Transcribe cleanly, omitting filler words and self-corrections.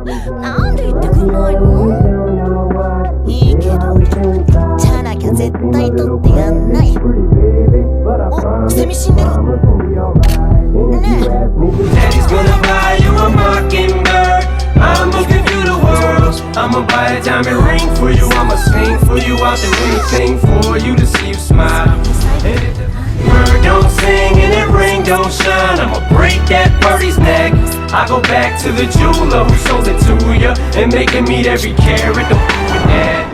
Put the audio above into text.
なんで言ってくんないの？いいけどじゃなきゃ絶対取ってやんない。お、セミ死んでるねえ。 Daddy's gonna buy you a mockingbird. I'ma give you the world. I'ma buy a diamond ring for you. I'ma sing for you. I'll do anything for you to see you smile. And if the bird don't sing and that ring don't shine, I'ma break that birdie's neck. I go back to the jeweler who sold it to ya and make him meet every carat. Don't do it, Dad.